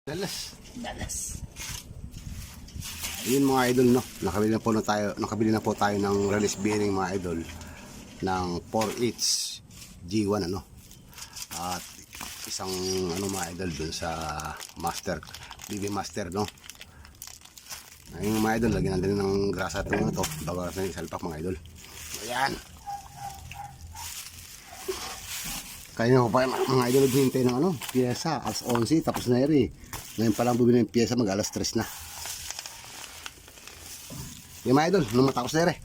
Dalas. Yun mga idol, no. Nakabili na po tayo ng release bearing mga idol ng 4H G1 ano. At isang mga idol dun sa BB Master, no. Ayun mga idol, lagyan natin ng grasa itong to bago natin isalpak mga idol. Ayan. Kaya ko pa mga idol naghihintay ng pyesa, alas 11 tapos na eri. Ngayon pa lang bumili ng pyesa, mag alas 3 na. Yung mga idol, nung matapos na eri.